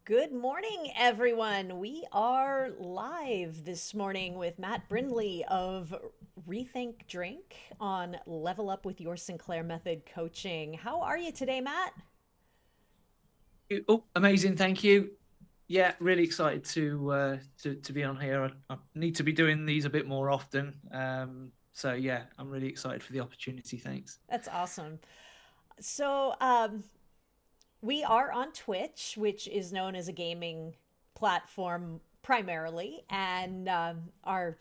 Good morning, everyone. We are live this morning with Matt Brindley of Rethink Drink on Level Up with Your Sinclair Method Coaching. How are you today, Matt? Oh, amazing! Thank you. Yeah, really excited to be on here. I need to be doing these a bit more often. So yeah, I'm really excited for the opportunity. Thanks. That's awesome. So, we are on Twitch, which is known as a gaming platform primarily, and our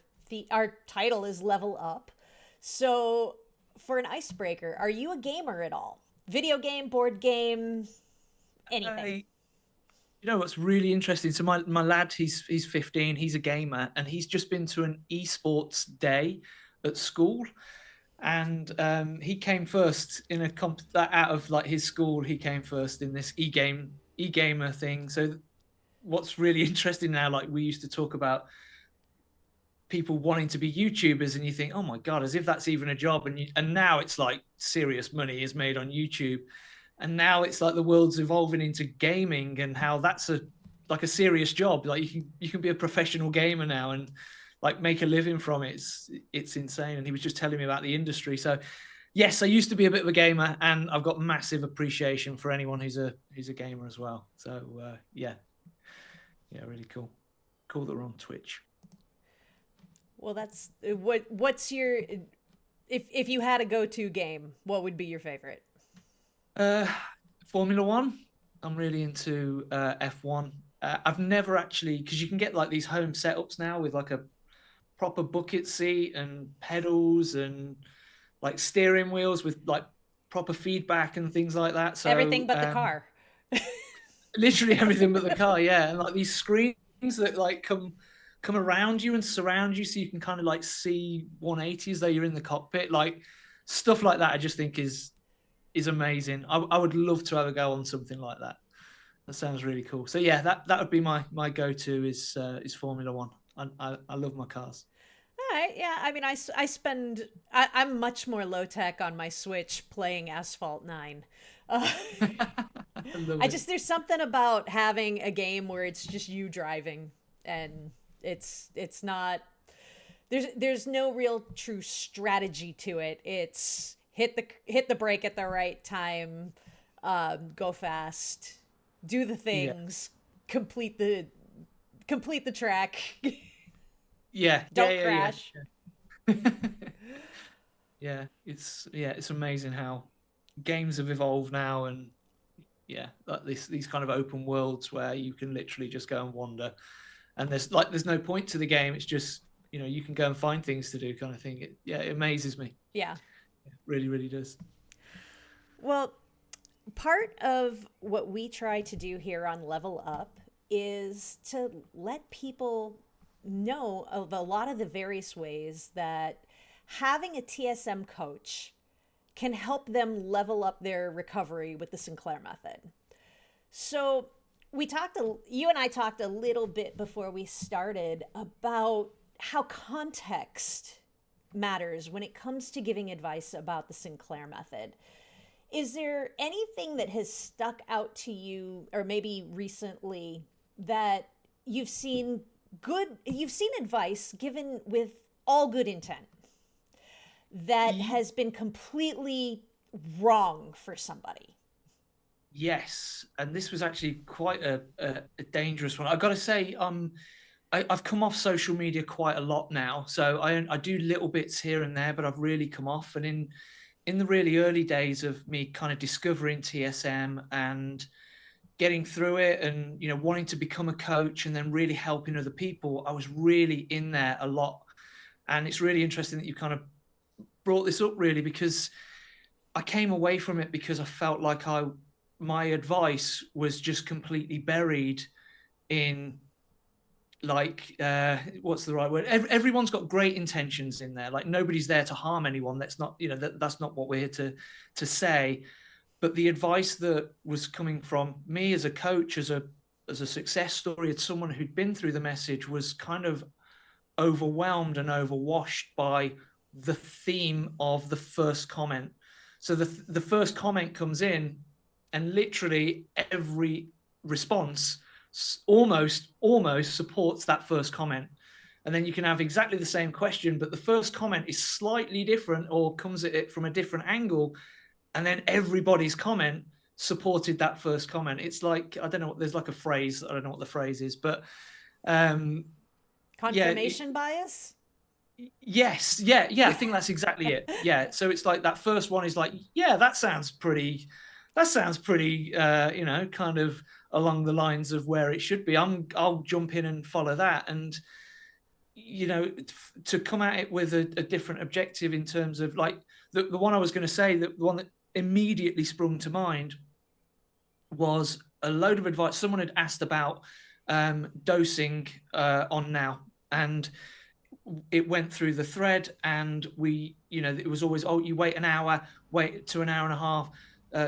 title is Level Up. So, for an icebreaker, are you a gamer at all? Video game, board game, anything? You know what's really interesting? So my lad, he's 15. He's a gamer, and he's just been to an esports day at school. And he came first in a comp out of like his school. He came first in this e-gamer thing. So what's really interesting now, like we used to talk about people wanting to be YouTubers, and you think, oh my god, as if that's even a job. And now it's like serious money is made on YouTube, and now it's like the world's evolving into gaming, and how that's a serious job. Like you can be a professional gamer now and like make a living from it. It's insane. And he was just telling me about the industry. So yes, I used to be a bit of a gamer, and I've got massive appreciation for anyone who's a gamer as well. So yeah, really cool that we're on Twitch. Well, that's what's your if you had a go-to game, what would be your favorite? Uh, Formula One. I'm really into F1. I've never actually, because you can get like these home setups now with like a proper bucket seat and pedals and like steering wheels with like proper feedback and things like that. Everything So but the car. literally everything but the car, yeah. And like these screens that like come around you and surround you, so you can kind of like see 180 as though you're in the cockpit. Like stuff like that, I just think is amazing. I would love to have a go on something like that. That sounds really cool. So yeah, that would be my go to is Formula One. I love my cars. All right, yeah. I mean, I'm much more low tech on my Switch playing Asphalt 9. Uh, I love I it. just there's something about having a game where it's just you driving and it's not there's no real true strategy to it. It's hit the brake at the right time, go fast, do the Yeah, things, complete the complete the track, yeah, yeah, don't yeah, crash. yeah. It's amazing how games have evolved now, and yeah, like these kind of open worlds where you can literally just go and wander, and there's no point to the game. It's just you can go and find things to do, kind of thing. It amazes me. Yeah. It really, really does. Well, part of what we try to do here on Level Up is to let people know of a lot of the various ways that having a TSM coach can help them level up their recovery with the Sinclair method. So, you and I talked a little bit before we started about how context matters when it comes to giving advice about the Sinclair method. Is there anything that has stuck out to you, or maybe recently, that you've seen you've seen advice given with all good intent that has been completely wrong for somebody? Yes, and this was actually quite a dangerous one. I've got to say, I've come off social media quite a lot now, so I do little bits here and there, but I've really come off. And in the really early days of me kind of discovering TSM and getting through it, and wanting to become a coach and then really helping other people, I was really in there a lot. And it's really interesting that you kind of brought this up, really, because I came away from it because I felt like my advice was just completely buried in like what's the right word? Everyone's got great intentions in there. Like nobody's there to harm anyone. That's not that's not what we're here to say. But the advice that was coming from me as a coach, as a success story, as someone who'd been through the message, was kind of overwhelmed and overwashed by the theme of the first comment. So the first comment comes in, and literally every response almost supports that first comment. And then you can have exactly the same question, but the first comment is slightly different or comes at it from a different angle. And then everybody's comment supported that first comment. It's like, I don't know, there's like a phrase, I don't know what the phrase is, but Confirmation bias? yes, I think that's exactly it. Yeah, so it's like that first one is like, yeah, that sounds pretty kind of along the lines of where it should be. I'll jump in and follow that. And to come at it with a different objective in terms of like the one I was going to say, the one that immediately sprung to mind was a load of advice. Someone had asked about dosing on Now, and it went through the thread, and it was always, oh, you wait an hour, wait to an hour and a half.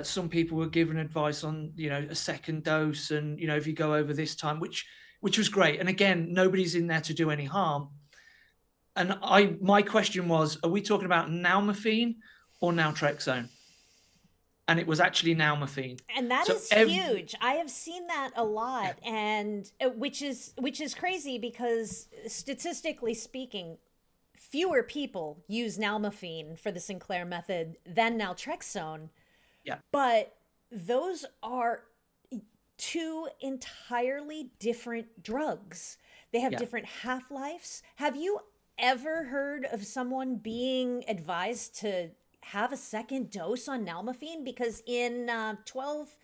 Some people were given advice on, a second dose, and if you go over this time, which was great. And again, nobody's in there to do any harm. And my question was, are we talking about nalmefene or naltrexone? And it was actually nalmefene. And that is huge. I have seen that a lot, and which is crazy, because statistically speaking, fewer people use nalmefene for the Sinclair method than naltrexone. Yeah. But those are two entirely different drugs. They have different half-lives. Have you ever heard of someone being advised to have a second dose on nalmefene? Because in 12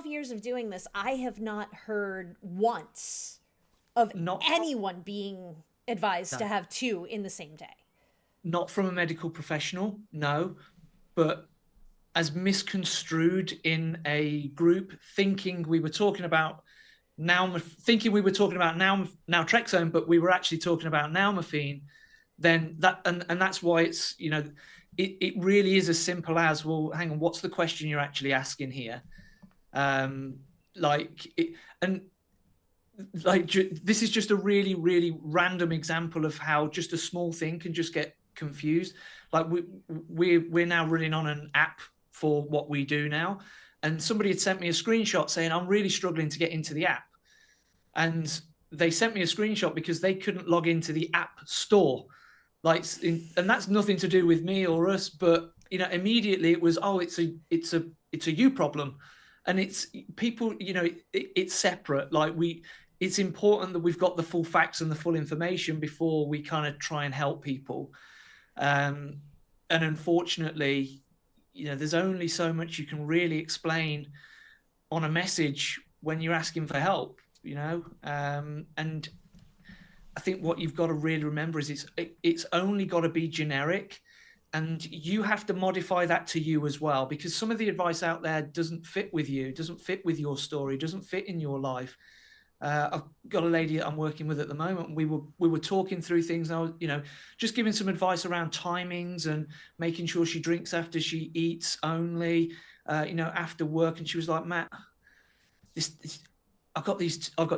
years of doing this, I have not heard once of anyone being advised to have two in the same day. Not from a medical professional, no, but as misconstrued in a group thinking we were talking about naltrexone, but we were actually talking about nalmefene. Then that and that's why it's it really is as simple as, well, hang on, what's the question you're actually asking here? This is just a really, really random example of how just a small thing can just get confused. Like we're now running on an app for what we do now, and somebody had sent me a screenshot saying, I'm really struggling to get into the app. And they sent me a screenshot because they couldn't log into the app store. And that's nothing to do with me or us, but immediately it was, oh, it's a you problem. And it's people, it's separate. It's important that we've got the full facts and the full information before we kind of try and help people. And unfortunately, there's only so much you can really explain on a message when you're asking for help, and I think what you've got to really remember is it's only got to be generic, and you have to modify that to you as well, because some of the advice out there doesn't fit with you, doesn't fit with your story, doesn't fit in your life. I've got a lady that I'm working with at the moment. We were talking through things. And I was, just giving some advice around timings and making sure she drinks after she eats only, after work. And she was like, Matt, I've got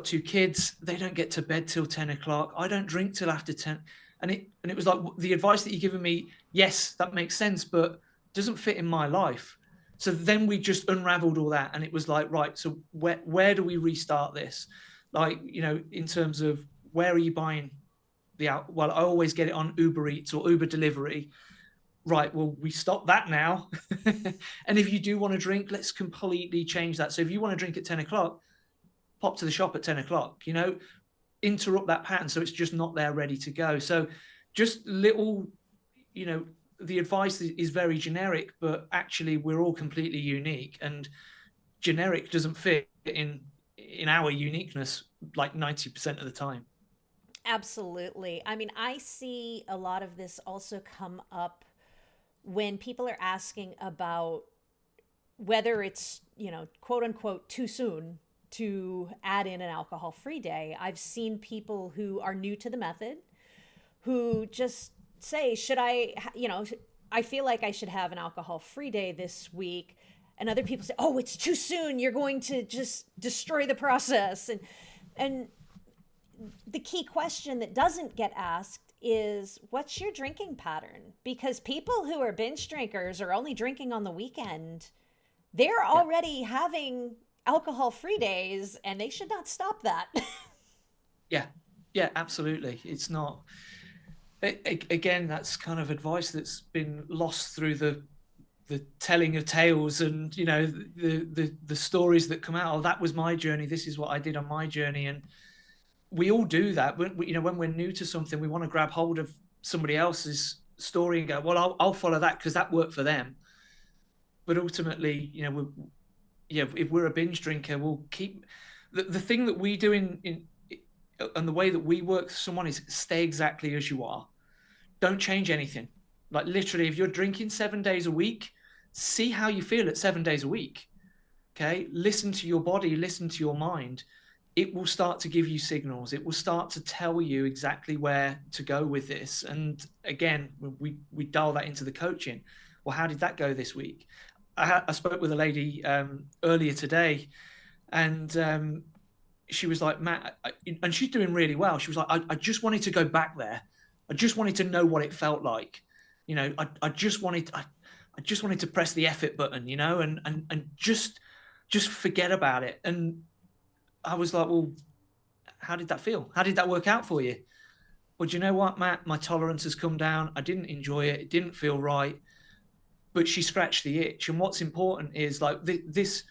two kids. They don't get to bed till 10 o'clock. I don't drink till after 10. And it was like, the advice that you're giving me, yes, that makes sense, but doesn't fit in my life. So then we just unraveled all that, and it was like, right, so where do we restart this? In terms of, where are you buying well, I always get it on Uber Eats or Uber delivery. Right, well, we stop that now. And if you do want to drink, let's completely change that. So if you want to drink at 10 o'clock, pop to the shop at 10 o'clock, interrupt that pattern so it's just not there ready to go. So just little, the advice is very generic, but actually we're all completely unique, and generic doesn't fit in our uniqueness like 90% of the time. Absolutely. I mean, I see a lot of this also come up when people are asking about whether it's, quote unquote, too soon to add in an alcohol-free day. I've seen people who are new to the method who just say, should I, I feel like I should have an alcohol-free day this week. And other people say, oh, it's too soon. You're going to just destroy the process. And the key question that doesn't get asked is, what's your drinking pattern? Because people who are binge drinkers or only drinking on the weekend, they're already having alcohol-free days, and they should not stop that. Yeah, yeah, absolutely. It's not. Again, that's kind of advice that's been lost through the telling of tales, and the stories that come out. Oh, that was my journey. This is what I did on my journey, and we all do that. When we're new to something, we want to grab hold of somebody else's story and go, well, I'll follow that because that worked for them. But ultimately, if we're a binge drinker, we'll keep the thing that we do in and the way that we work with someone is stay exactly as you are. Don't change anything. Like literally, if you're drinking 7 days a week, see how you feel at 7 days a week. Okay. Listen to your body, listen to your mind. It will start to give you signals. It will start to tell you exactly where to go with this. And again, we dial that into the coaching. Well, how did that go this week? I spoke with a lady earlier today, and she was like, Matt, and she's doing really well. She was like, I just wanted to go back there. I just wanted to know what it felt like. I just wanted to press the effort button, and just forget about it. And I was like, well, how did that feel? How did that work out for you? Well, do you know what, Matt? My tolerance has come down. I didn't enjoy it. It didn't feel right. But she scratched the itch. And what's important is like this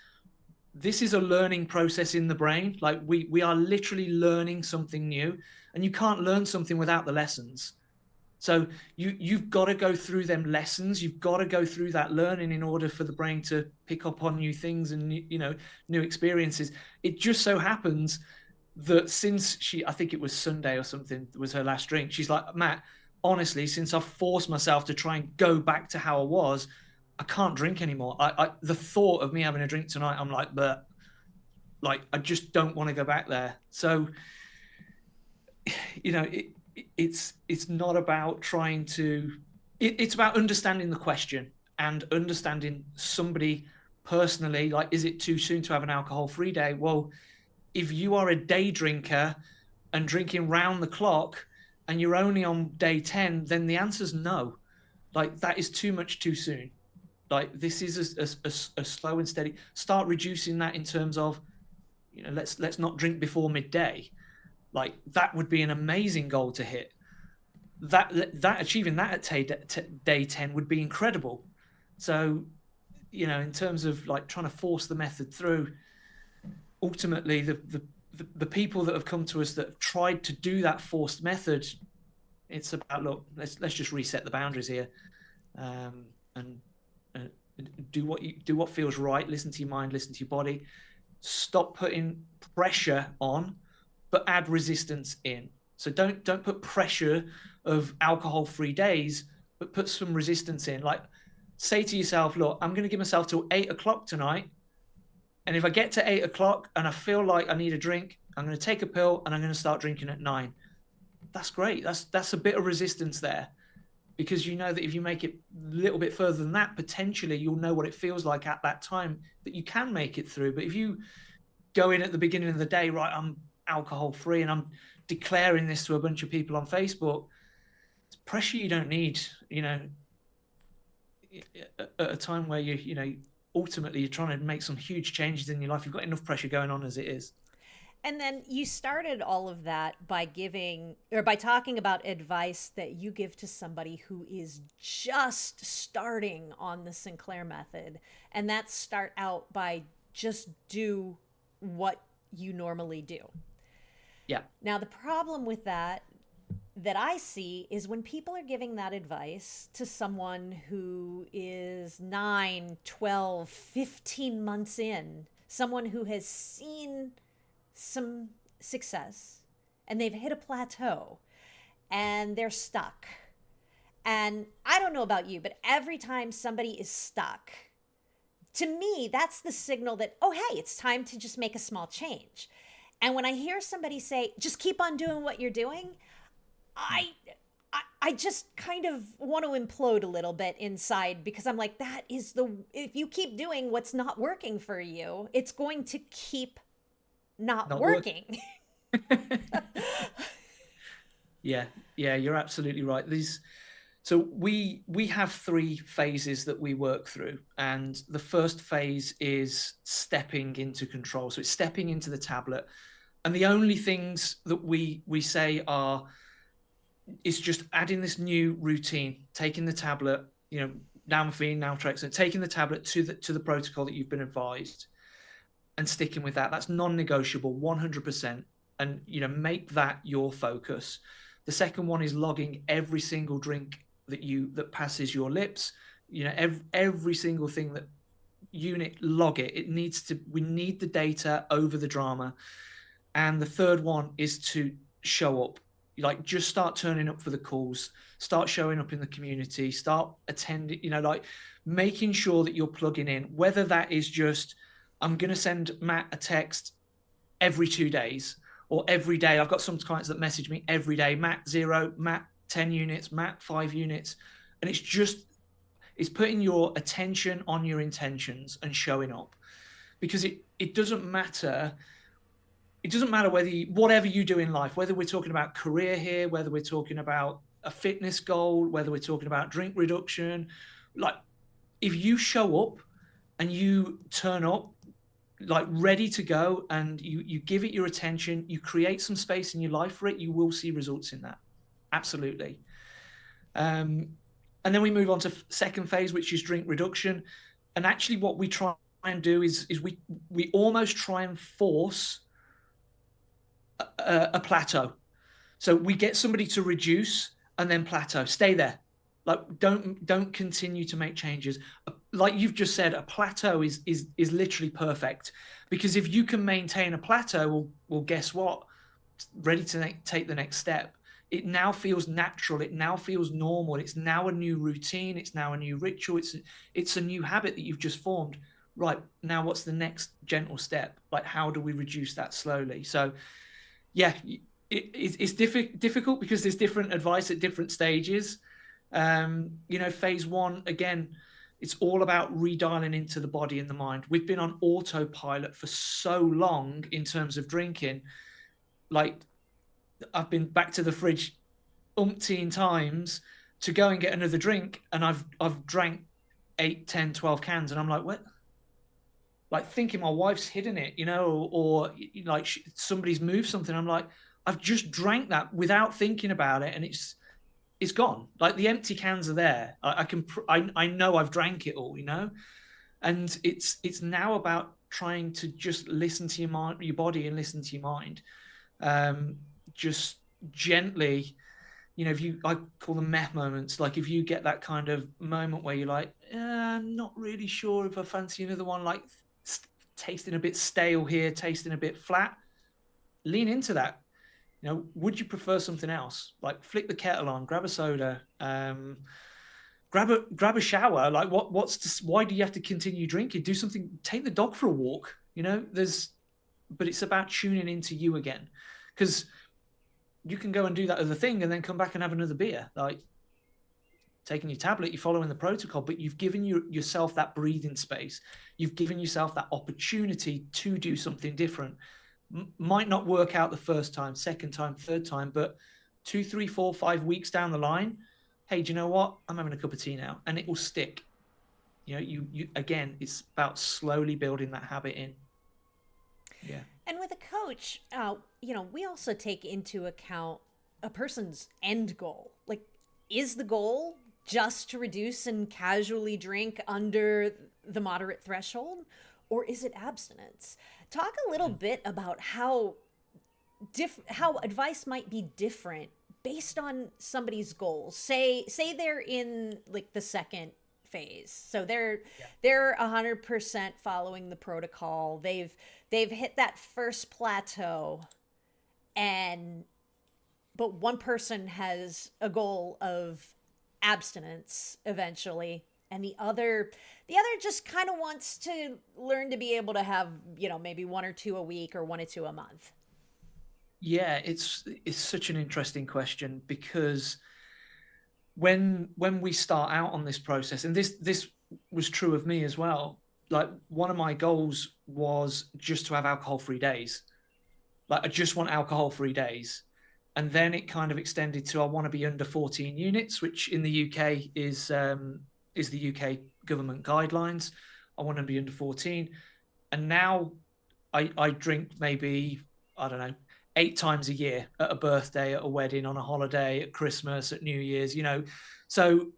is a learning process in the brain. Like we are literally learning something new, and you can't learn something without the lessons. So you've got to go through them lessons. You've got to go through that learning in order for the brain to pick up on new things and new experiences. It just so happens that since I think it was Sunday or something, was her last drink. She's like, Matt, honestly, since I've forced myself to try and go back to how I was, I can't drink anymore. The thought of me having a drink tonight, I'm like, but like, I just don't want to go back there. So, it's not about trying to, it's about understanding the question and understanding somebody personally. Like, is it too soon to have an alcohol-free day? Well, if you are a day drinker and drinking round the clock and you're only on day 10, then the answer's no. Like, that is too much too soon. Like, this is a slow and steady. Start reducing that in terms of, let's not drink before midday. Like, that would be an amazing goal to hit. That achieving that at day 10 would be incredible. So, in terms of like trying to force the method through, ultimately the people that have come to us that have tried to do that forced method, it's about, look, let's just reset the boundaries here, and do what feels right. Listen to your mind, listen to your body. Stop putting pressure on, but add resistance in. So don't put pressure of alcohol-free days, but put some resistance in. Like, say to yourself, look, I'm going to give myself till 8 o'clock tonight. And if I get to 8 o'clock and I feel like I need a drink, I'm going to take a pill and I'm going to start drinking at 9. That's great. That's a bit of resistance there, because you know that if you make it a little bit further than that, potentially you'll know what it feels like at that time that you can make it through. But if you go in at the beginning of the day, right, I'm alcohol free and I'm declaring this to a bunch of people on Facebook, it's pressure you don't need, at a time where ultimately you're trying to make some huge changes in your life. You've got enough pressure going on as it is. And then you started all of that by talking about advice that you give to somebody who is just starting on the Sinclair method. And that's start out by just do what you normally do. Yeah. Now, the problem with that I see is when people are giving that advice to someone who is 9, 12, 15 months in, someone who has seen some success and they've hit a plateau and they're stuck. And I don't know about you, but every time somebody is stuck, to me, that's the signal that, oh, hey, it's time to just make a small change. And when I hear somebody say, just keep on doing what you're doing, I just kind of want to implode a little bit inside, because I'm like, if you keep doing what's not working for you, it's going to keep not working. Yeah, you're absolutely right. So we have 3 phases that we work through, and the first phase is stepping into control. So it's stepping into the tablet, and the only things that we say is just adding this new routine, taking the tablet, nalmefene, naltrexone, taking the tablet to the protocol that you've been advised, and sticking with that. That's non-negotiable, 100%, and make that your focus. The second one is logging every single drink that passes your lips. Every single thing that unit, log it. We need the data over the drama. And the third one is to show up. Like, just start turning up for the calls, start showing up in the community, start attending, making sure that you're plugging in, whether that is just, I'm going to send Matt a text every 2 days or every day. I've got some clients that message me every day, Matt 0, Matt 10 units, Matt 5 units. And it's putting your attention on your intentions and showing up, because it doesn't matter. It doesn't matter whatever you do in life, whether we're talking about career here, whether we're talking about a fitness goal, whether we're talking about drink reduction. Like, if you show up and you turn up like ready to go, and you give it your attention, you create some space in your life for it, you will see results in that. Absolutely. And then we move on to second phase, which is drink reduction. And actually what we try and do is we almost try and force a plateau. So we get somebody to reduce and then plateau, stay there. Like, don't continue to make changes. Like you've just said, a plateau is literally perfect, because if you can maintain a plateau, well, guess what? Ready to take the next step. It now feels natural. It now feels normal. It's now a new routine. It's now a new ritual. It's a new habit that you've just formed. Right, now what's the next gentle step? Like, how do we reduce that slowly? So yeah, it's difficult because there's different advice at different stages. Phase 1, again, it's all about redialing into the body and the mind. We've been on autopilot for so long in terms of drinking. Like, I've been back to the fridge umpteen times to go and get another drink, and I've drank 8, 10, 12 cans, and I'm like, what? Like, thinking my wife's hidden it, or like somebody's moved something. I'm like, I've just drank that without thinking about it, and it's gone. Like, the empty cans are there. I know I've drank it all, and it's now about trying to just listen to your body and listen to your mind. Just gently, I call them meh moments. Like, if you get that kind of moment where you're like, I'm not really sure if I fancy another one, like tasting a bit stale here, tasting a bit flat, lean into that. Would you prefer something else? Like, flick the kettle on, grab a soda, grab a shower. Like, why do you have to continue drinking? Do something, take the dog for a walk. But it's about tuning into you again, because you can go and do that other thing and then come back and have another beer. Like, taking your tablet, you're following the protocol, but you've given yourself that breathing space. You've given yourself that opportunity to do something different. Might not work out the first time, second time, third time, but 2, 3, 4, 5 weeks down the line, hey, do you know what? I'm having a cup of tea now, and it will stick. You again, it's about slowly building that habit in. Yeah. And with a coach, we also take into account a person's end goal. Like, is the goal just to reduce and casually drink under the moderate threshold, or is it abstinence? Talk a little bit about how advice might be different based on somebody's goals. Say they're in like the second phase, so they're 100% following the protocol. They've hit that first plateau, but one person has a goal of abstinence eventually, and the other just kind of wants to learn to be able to have, maybe 1 or 2 a week or 1 or 2 a month. Yeah, it's such an interesting question, because when we start out on this process, and this was true of me as well, like, one of my goals was just to have alcohol-free days. Like, I just want alcohol-free days. And then it kind of extended to, I want to be under 14 units, which in the UK is the UK government guidelines. I want to be under 14. And now I drink maybe, I don't know, 8 times a year, at a birthday, at a wedding, on a holiday, at Christmas, at New Year's, So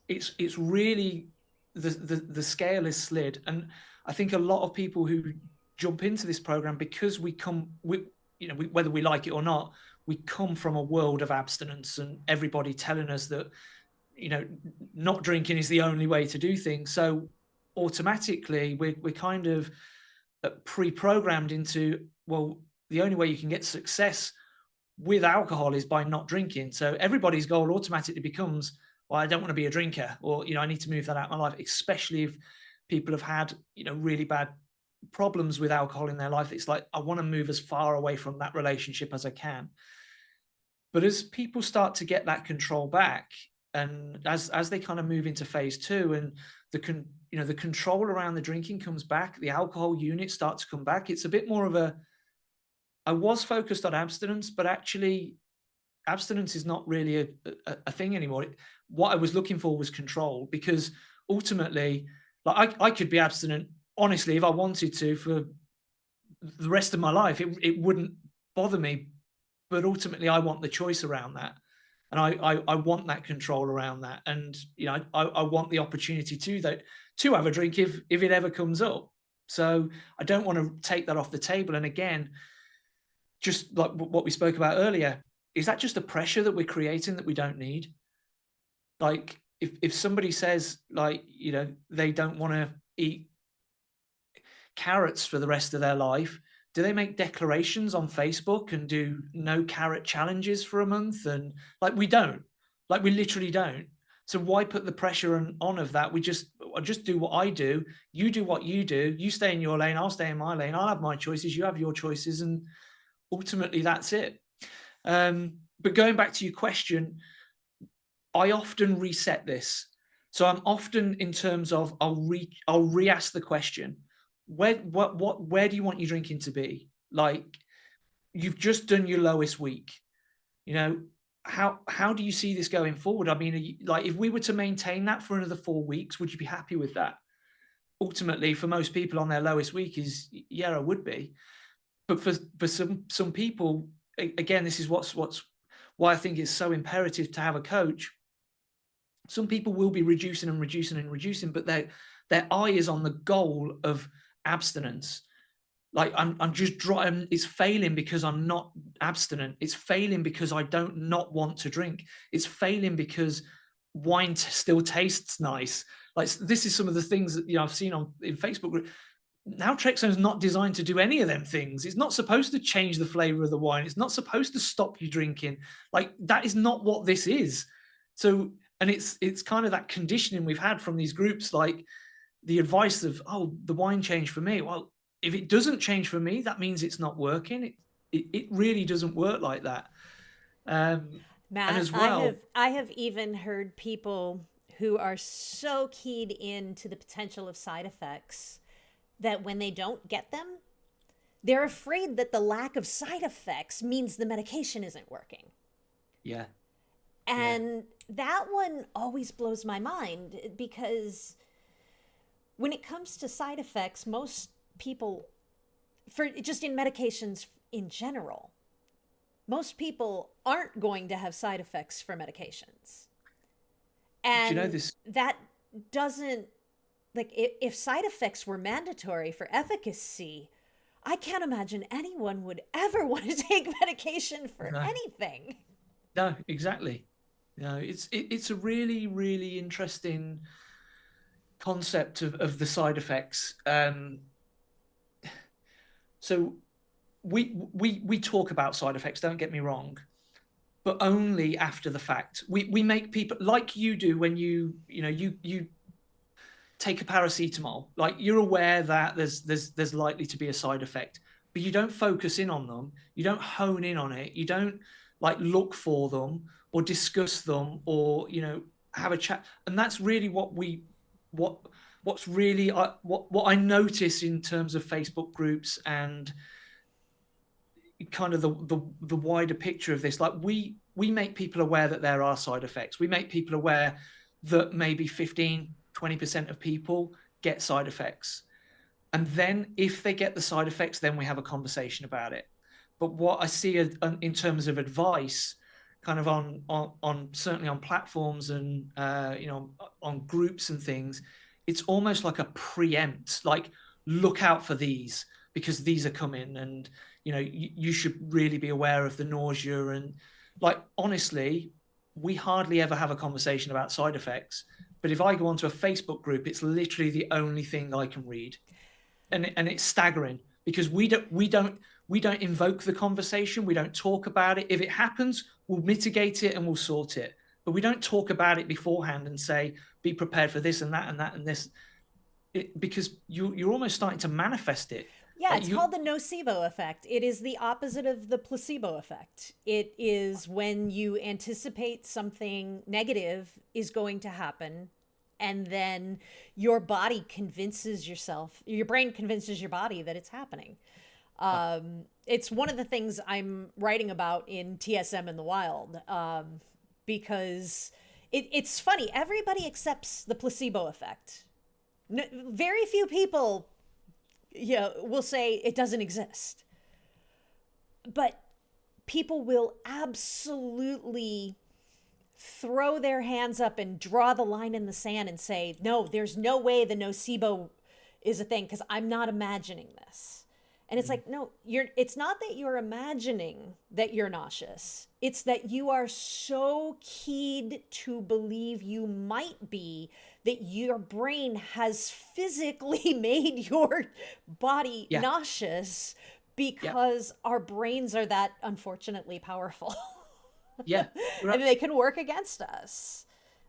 it's really, the scale is slid. And I think a lot of people who jump into this program, because whether we like it or not, we come from a world of abstinence and everybody telling us that, not drinking is the only way to do things. So automatically we're kind of pre-programmed into, well, the only way you can get success with alcohol is by not drinking. So everybody's goal automatically becomes, well, I don't want to be a drinker, or, I need to move that out of my life, especially if people have had, really bad problems with alcohol in their life. It's like, I want to move as far away from that relationship as I can. But as people start to get that control back, and as they kind of move into phase 2, and the control around the drinking comes back, the alcohol units start to come back. It's a bit more of I was focused on abstinence, but actually abstinence is not really a thing anymore. What I was looking for was control, because ultimately, like, I could be abstinent, honestly, if I wanted to, for the rest of my life. It wouldn't bother me. But ultimately, I want the choice around that. And I want that control around that. And, I want the opportunity to have a drink if it ever comes up. So I don't want to take that off the table. And again, just like what we spoke about earlier, is that just a pressure that we're creating that we don't need? Like, if somebody says, like, they don't want to eat carrots for the rest of their life, do they make declarations on Facebook and do no carrot challenges for a month? And like, we don't, like, we literally don't. So why put the pressure on of that? I just do what I do. You do what you do. You stay in your lane. I'll stay in my lane. I'll have my choices. You have your choices. And ultimately that's it. But going back to your question, I often reset this. So I'm often, in terms of, I'll re-ask the question. Where do you want your drinking to be? Like, you've just done your lowest week. How do you see this going forward? I mean, like, if we were to maintain that for another 4 weeks, would you be happy with that? Ultimately, for most people on their lowest week is, yeah, I would be. But for some people, again, this is why I think it's so imperative to have a coach. Some people will be reducing and reducing and reducing, but their eye is on the goal of abstinence. Like, I'm just dry. It's failing because I'm not abstinent. It's failing because I don't not want to drink. It's failing because wine still tastes nice. Like, this is some of the things that, I've seen in Facebook group. Naltrexone is not designed to do any of them things. It's not supposed to change the flavor of the wine. It's not supposed to stop you drinking. Like, that is not what this is. So, and it's kind of that conditioning we've had from these groups, like the advice of, oh, the wine changed for me. Well, if it doesn't change for me, that means it's not working. It really doesn't work like that. Matt, and as well, I have even heard people who are so keyed into the potential of side effects that when they don't get them, they're afraid that the lack of side effects means the medication isn't working. Yeah. And that one always blows my mind, because when it comes to side effects, most people, for just in medications in general, most people aren't going to have side effects for medications. And do you know this? That doesn't, like, if side effects were mandatory for efficacy, I can't imagine anyone would ever want to take medication for anything. No, exactly. It's a really, really interesting concept of the side effects. So we talk about side effects, don't get me wrong, but only after the fact. We make people, like you do when you take a paracetamol, like, you're aware that there's likely to be a side effect, but you don't focus in on them. You don't hone in on it. You don't, like, look for them or discuss them, or, have a chat. And that's really what's really what I notice in terms of Facebook groups and kind of the wider picture of this. Like we make people aware that there are side effects. We make people aware that maybe 15-20% of people get side effects. And then if they get the side effects, then we have a conversation about it. But what I see in terms of advice, kind of on certainly on platforms and on groups and things, it's almost like a preempt, like look out for these because these are coming, and you should really be aware of the nausea. And like honestly, we hardly ever have a conversation about side effects. But if I go onto a Facebook group, it's literally the only thing I can read. And it's staggering because we don't invoke the conversation. We don't talk about it. If it happens, we'll mitigate it and we'll sort it. But we don't talk about it beforehand and say, be prepared for this and that and that and this, because you're almost starting to manifest it. Yeah, it's called the nocebo effect. It is the opposite of the placebo effect. It is when you anticipate something negative is going to happen, and then your body convinces yourself, your brain convinces your body that it's happening. It's one of the things I'm writing about in TSM in the Wild, because it's funny. Everybody accepts the placebo effect. Very few people will say it doesn't exist. But people will absolutely throw their hands up and draw the line in the sand and say, no, there's no way the nocebo is a thing because I'm not imagining this. And it's like, no, it's not that you're imagining that you're nauseous. It's that you are so keyed to believe you might be that your brain has physically made your body nauseous because our brains are that unfortunately powerful. Yeah. And they can work against us.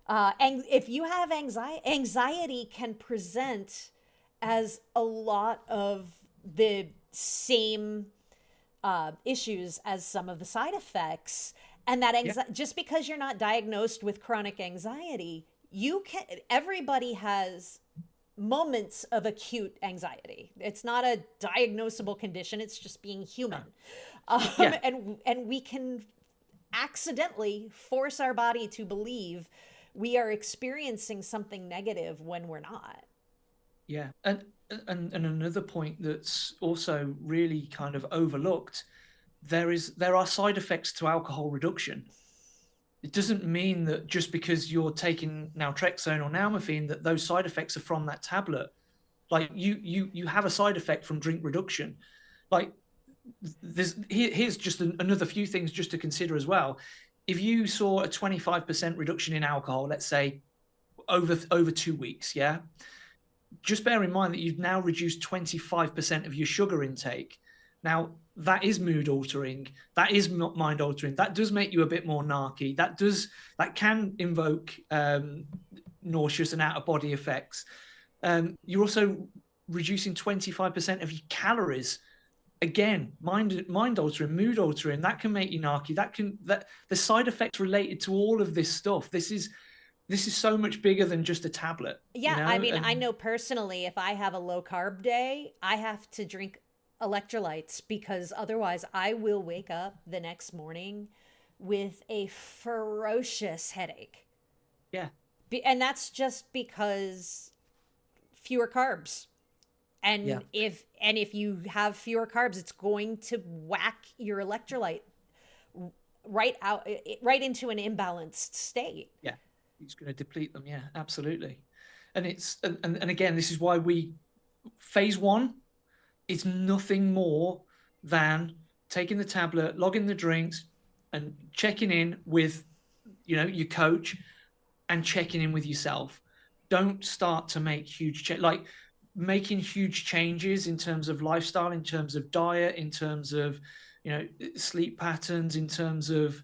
And if you have anxiety can present as a lot of the same issues as some of the side effects. And that just because you're not diagnosed with chronic anxiety, everybody has moments of acute anxiety. It's not a diagnosable condition. It's just being human. And we can accidentally force our body to believe we are experiencing something negative when we're not. Yeah. And another point that's also really kind of overlooked, there are side effects to alcohol reduction. It doesn't mean that just because you're taking naltrexone or nalmefene that those side effects are from that tablet. Like you have a side effect from drink reduction. Like here's just another few things just to consider as well. If you saw a 25% reduction in alcohol, let's say over 2 weeks, just bear in mind that you've now reduced 25% of your sugar intake. Now, that is mood altering. That is mind altering. That does make you a bit more narky. That can invoke nauseous and out of body effects. You're also reducing 25% of your calories. Again, mind altering, mood altering. That can make you narky. The side effects related to all of this stuff. This is so much bigger than just a tablet. Yeah, I mean, I know personally, if I have a low carb day, I have to drink electrolytes because otherwise I will wake up the next morning with a ferocious headache. Yeah. And that's just because fewer carbs. And if you have fewer carbs, it's going to whack your electrolyte right into an imbalanced state. Yeah. It's going to deplete them. Yeah, absolutely. And and again, this is why phase 1 is nothing more than taking the tablet, logging the drinks, and checking in with, your coach, and checking in with yourself. Don't start to make making huge changes in terms of lifestyle, in terms of diet, in terms of, sleep patterns, in terms of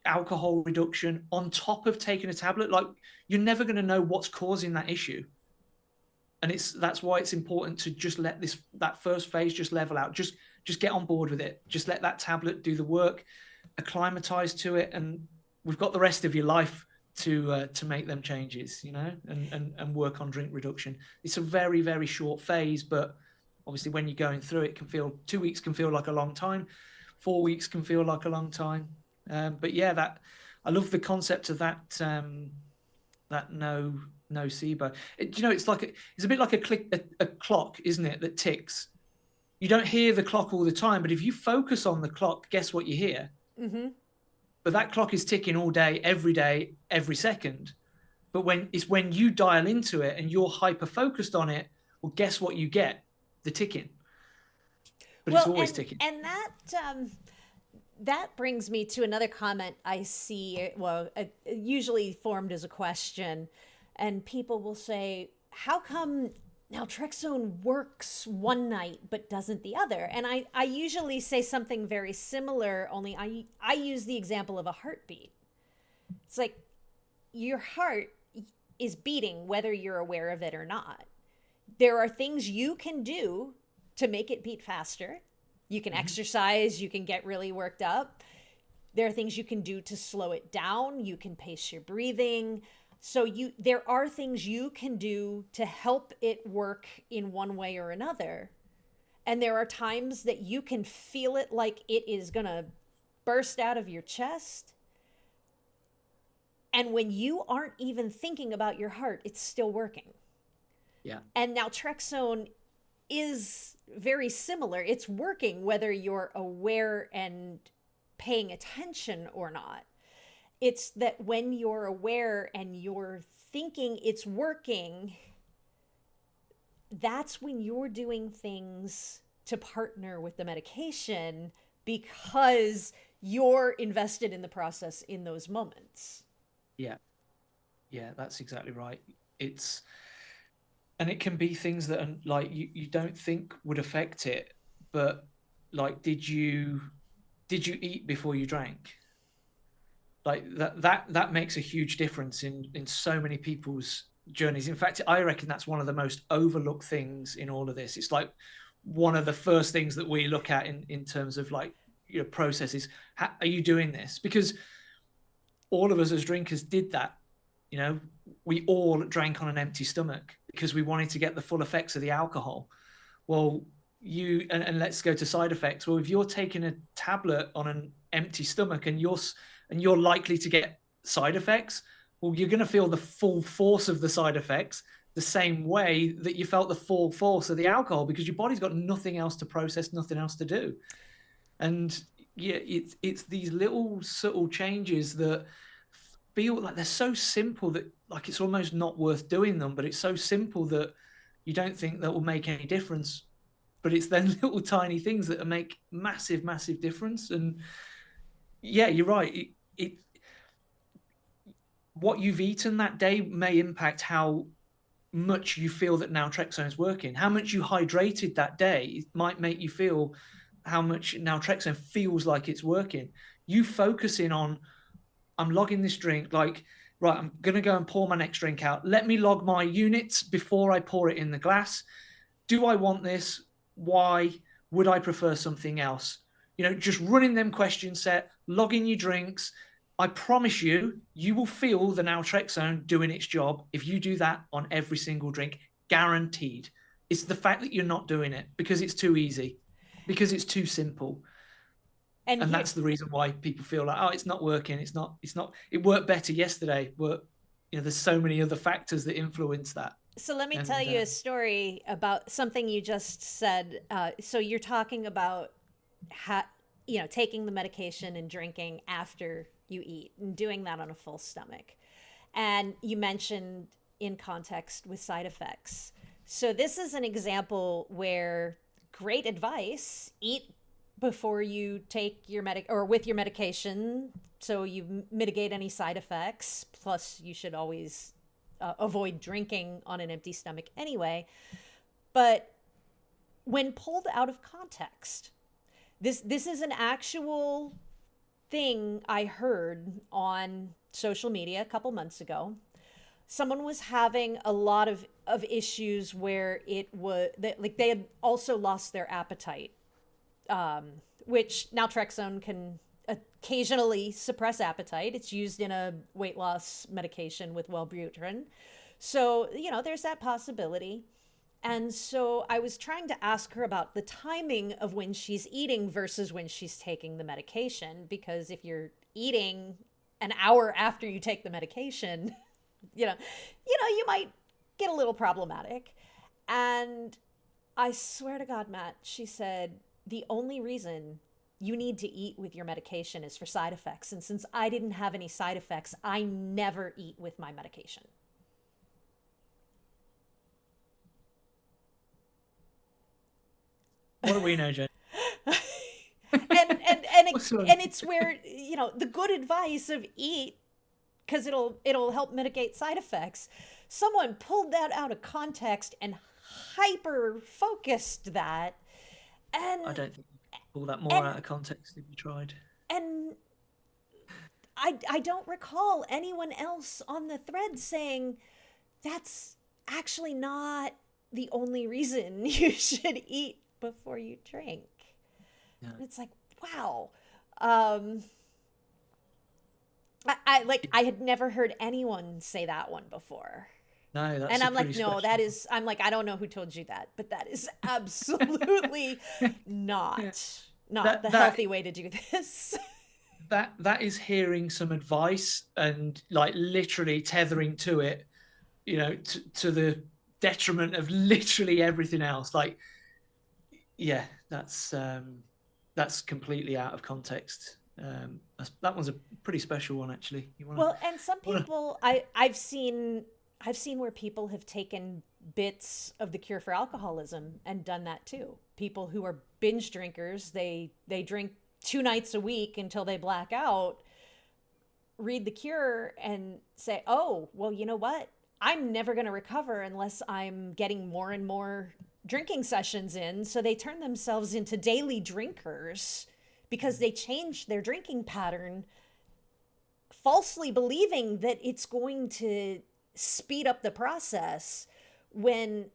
alcohol reduction on top of taking a tablet. Like, you're never going to know what's causing that issue. And that's why it's important to just let that first phase just level out. Just get on board with it. Just let that tablet do the work, acclimatize to it, and we've got the rest of your life to make them changes, and work on drink reduction. It's a very, very short phase, but obviously when you're going through it, 2 weeks can feel like a long time. 4 weeks can feel like a long time. But yeah, that I love the concept of that that no SIBO. It's like it's a bit like a clock, isn't it, that ticks. You don't hear the clock all the time, but if you focus on the clock, guess what you hear? Mm-hmm. But that clock is ticking all day, every second. But when you dial into it and you're hyper focused on it, well, guess what you get? The ticking. But it's Well, always ticking. and that brings me to another comment I see, well, usually formed as a question, and people will say, how come naltrexone works one night but doesn't the other? And I usually say something very similar, only I use the example of a heartbeat. It's like your heart is beating whether you're aware of it or not. There are things you can do to make it beat faster. You can exercise, you can get really worked up. There are things you can do to slow it down. You can pace your breathing. So there are things you can do to help it work in one way or another. And there are times that you can feel it like it is going to burst out of your chest. And when you aren't even thinking about your heart, it's still working. Yeah. And naltrexone is very similar. It's working whether you're aware and paying attention or not. It's that when you're aware and you're thinking it's working, that's when you're doing things to partner with the medication because you're invested in the process in those moments. Yeah. Yeah, that's exactly right. And it can be things that are like you don't think would affect it, but like did you eat before you drank? Like that makes a huge difference in so many people's journeys. In fact, I reckon that's one of the most overlooked things in all of this. It's like one of the first things that we look at in terms of like processes. Are you doing this? Because all of us as drinkers did that. We all drank on an empty stomach because we wanted to get the full effects of the alcohol. Well, and let's go to side effects. Well, if you're taking a tablet on an empty stomach and you're likely to get side effects, well, you're going to feel the full force of the side effects the same way that you felt the full force of the alcohol because your body's got nothing else to process, nothing else to do. And yeah, it's these little subtle changes that feel like they're so simple that like it's almost not worth doing them, but it's so simple that you don't think that will make any difference. But it's then little tiny things that make massive, massive difference. And yeah, you're right. What you've eaten that day may impact how much you feel that naltrexone is working. How much you hydrated that day might make you feel how much naltrexone feels like it's working. You focusing on, I'm logging this drink, like, right, I'm going to go and pour my next drink out. Let me log my units before I pour it in the glass. Do I want this? Why? Would I prefer something else? Just running them question set, logging your drinks. I promise you will feel the naltrexone doing its job if you do that on every single drink, guaranteed. It's the fact that you're not doing it because it's too easy, because it's too simple. And that's the reason why people feel like, oh, it's not working. It's not, it worked better yesterday. But, there's so many other factors that influence that. So let me tell you a story about something you just said. So you're talking about taking the medication and drinking after you eat and doing that on a full stomach. And you mentioned in context with side effects. So this is an example where great advice, eat before you take your with your medication so you mitigate any side effects. Plus you should always avoid drinking on an empty stomach anyway. But when pulled out of context, this is an actual thing I heard on social media a couple months ago. Someone was having a lot of issues where it was like they had also lost their appetite, which naltrexone can occasionally suppress appetite. It's used in a weight loss medication with Wellbutrin. So, there's that possibility. And so I was trying to ask her about the timing of when she's eating versus when she's taking the medication, because if you're eating an hour after you take the medication, you might get a little problematic. And I swear to God, Matt, she said, the only reason you need to eat with your medication is for side effects. And since I didn't have any side effects, I never eat with my medication. What do we know, Jen? And it's where, the good advice of eat because it'll help mitigate side effects. Someone pulled that out of context and hyper focused that. And I don't think you can pull that more out of context if you tried. And I don't recall anyone else on the thread saying that's actually not the only reason you should eat before you drink. Yeah. It's like, wow. I had never heard anyone say that one before. No, that's and I'm like, no, that is, I'm like, I don't know who told you that, but that is absolutely not the healthy way to do this. That is hearing some advice and like literally tethering to it, to the detriment of literally everything else. Like, yeah, that's completely out of context. That one's a pretty special one, actually. And some people, I've seen where people have taken bits of the Cure for Alcoholism and done that too. People who are binge drinkers, they drink 2 nights a week until they black out, read the Cure and say, oh, well, you know what? I'm never going to recover unless I'm getting more and more drinking sessions in. So they turn themselves into daily drinkers because they changed their drinking pattern, falsely believing that it's going to speed up the process, when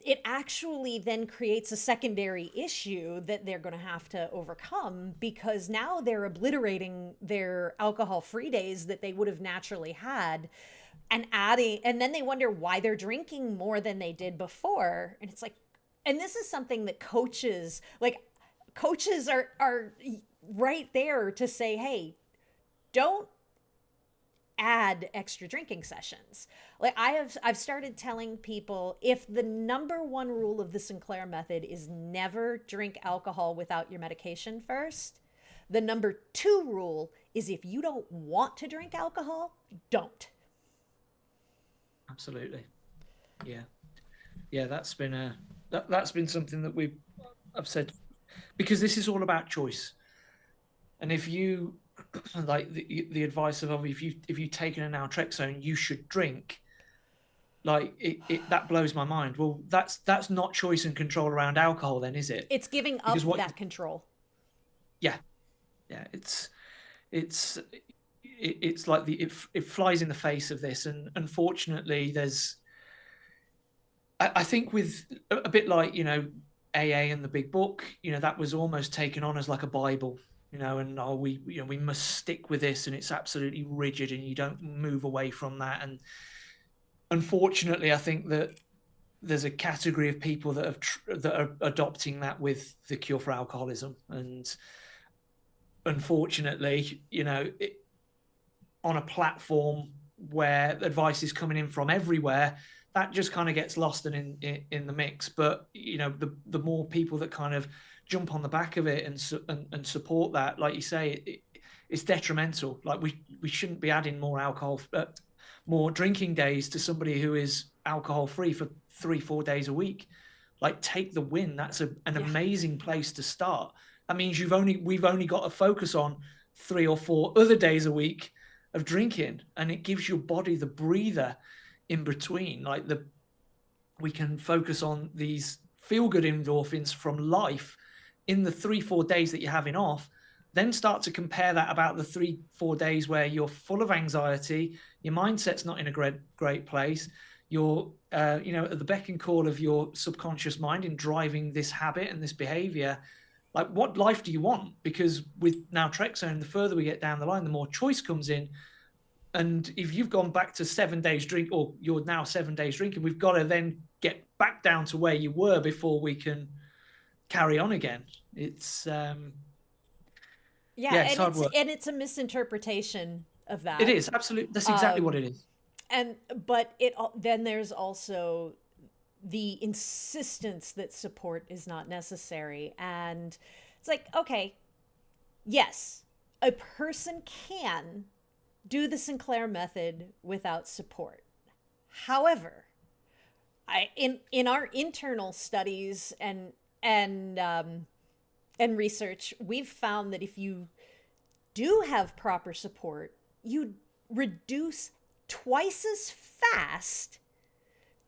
it actually then creates a secondary issue that they're going to have to overcome, because now they're obliterating their alcohol-free days that they would have naturally had and adding, and then they wonder why they're drinking more than they did before. And it's like, and this is something that coaches are right there to say, hey, don't add extra drinking sessions. Like I've started telling people, if the number 1 rule of the Sinclair method is never drink alcohol without your medication first, the number 2 rule is if you don't want to drink alcohol, don't. Absolutely. Yeah, that's been something that I've said, because this is all about choice. And if you like the advice of if you've taken an naltrexone, you should drink, like that blows my mind. Well, that's not choice and control around alcohol then, is it? It's giving up that control. Yeah, it's like it flies in the face of this. And unfortunately there's, I think with a bit like AA and the big book, that was almost taken on as like a Bible, and we must stick with this, and it's absolutely rigid and you don't move away from that. And unfortunately I think that there's a category of people that are adopting that with the Cure for Alcoholism. And unfortunately, on a platform where advice is coming in from everywhere, that just kind of gets lost in the mix. But the more people that kind of jump on the back of it and support that, like you say, it's detrimental. Like we shouldn't be adding more drinking days to somebody who is alcohol free for 3-4 days a week. Like, take the win. That's an amazing place to start. That means we've only got to focus on 3 or 4 other days a week of drinking, and it gives your body the breather in between. Like we can focus on these feel-good endorphins from life in the 3-4 days that you're having off, then start to compare that about the 3-4 days where you're full of anxiety, your mindset's not in a great place, you're at the beck and call of your subconscious mind in driving this habit and this behavior. Like, what life do you want? Because with naltrexone, the further we get down the line, the more choice comes in. And if you've gone back to 7 days drink, or you're now 7 days drinking, we've got to then get back down to where you were before we can carry on again. It's Yeah, yeah, it's hard work. and it's a misinterpretation of It that. is absolutely, that's exactly what Um, it is. and but then there's also the insistence that support is not necessary, and it's like, okay, yes, a person can do the Sinclair method without support. However, in our internal studies and research, we've found that if you do have proper support, you reduce twice as fast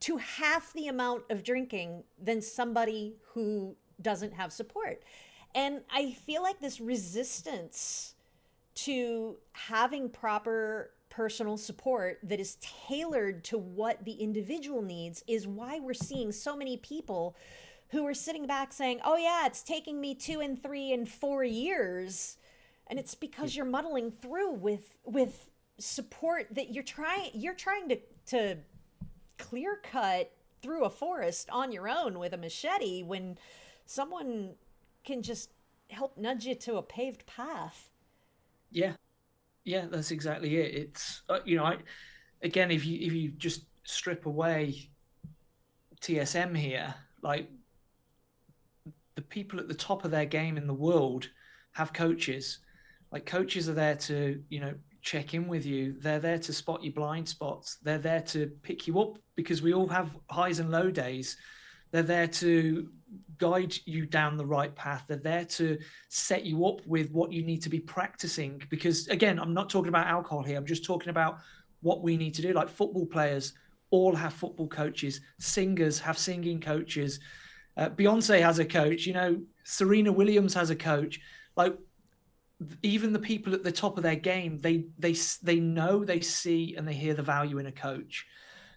to half the amount of drinking than somebody who doesn't have support. And I feel like this resistance to having proper personal support that is tailored to what the individual needs is why we're seeing so many people who are sitting back saying, oh yeah, it's taking me 2 and 3 and 4 years. And it's because you're muddling through with support that you're trying to clear cut through a forest on your own with a machete when someone can just help nudge you to a paved path. Yeah, yeah, that's exactly it. It's again, if you just strip away TSM here, like the people at the top of their game in the world have coaches. Like coaches are there to, check in with you. They're there to spot your blind spots. They're there to pick you up because we all have highs and low days. They're there to guide you down the right path. They're there to set you up with what you need to be practicing. Because again, I'm not talking about alcohol here. I'm just talking about what we need to do. Like football players all have football coaches. Singers have singing coaches. Beyonce has a coach. Serena Williams has a coach. Like even the people at the top of their game, they know, they see, and they hear the value in a coach.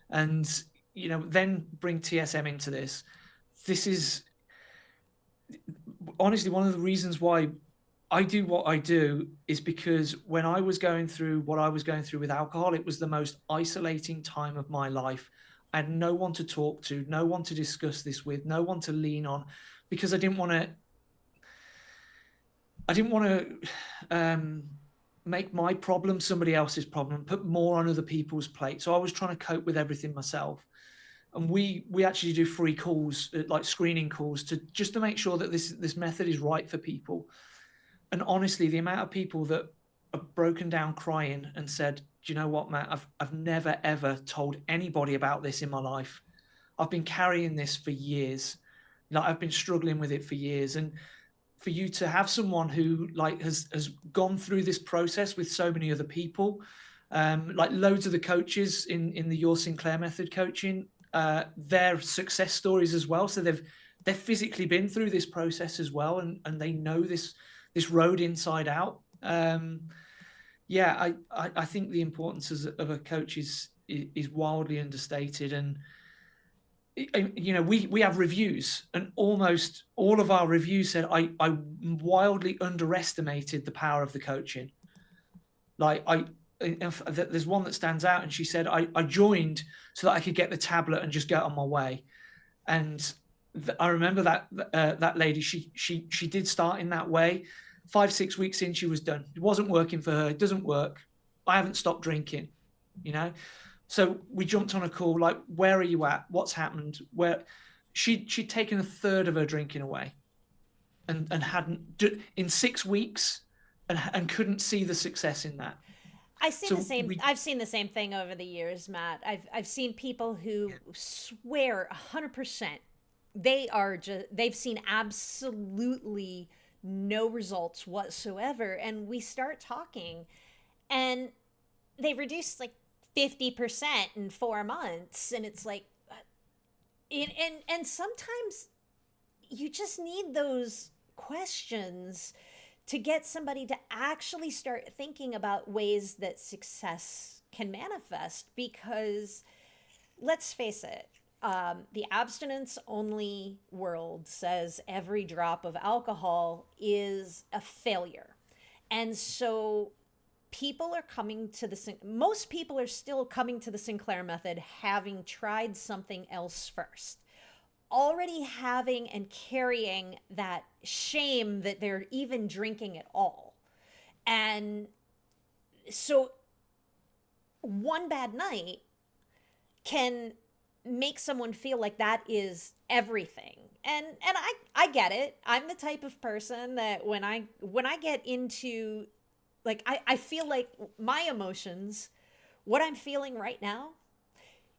And then bring TSM into this. This is honestly one of the reasons why I do what I do, is because when I was going through what I was going through with alcohol, it was the most isolating time of my life. I had no one to talk to, no one to discuss this with, no one to lean on, because I didn't want to make my problem somebody else's problem, put more on other people's plate. So I was trying to cope with everything myself. And we actually do free calls, like screening calls, to make sure that this method is right for people. And honestly, the amount of people that have broken down crying and said, do you know what, Matt, I've never ever told anybody about this in my life. I've been carrying this for years. Like I've been struggling with it for years. And for you to have someone who has gone through this process with so many other people, like loads of the coaches in the Your Sinclair Method Coaching, their success stories as well. So they've physically been through this process as well, and they know this road inside out. I think the importance of a coach is wildly understated. And we have reviews, and almost all of our reviews said I wildly underestimated the power of the coaching. Like there's one that stands out, and she said I joined so that I could get the tablet and just get on my way. And I remember that lady, she did start in that way. 5-6 weeks in, she was done. It wasn't working for her. It doesn't work. I haven't stopped drinking, So we jumped on a call, like, where are you at? What's happened? Where she'd taken a third of her drinking away, and hadn't in 6 weeks, and couldn't see the success in that. I've seen the same thing over the years, Matt. I've seen people who swear 100% they've seen absolutely no results whatsoever, and we start talking, and they reduced like 50% in 4 months, and it's like, and sometimes you just need those questions to get somebody to actually start thinking about ways that success can manifest. Because let's face it, the abstinence only world says every drop of alcohol is a failure. And so people are coming to most people are still coming to the Sinclair method having tried something else first, already having and carrying that shame that they're even drinking at all. And so one bad night can make someone feel like that is everything. And I get it. I'm the type of person that when I get into, like, I feel like my emotions, what I'm feeling right now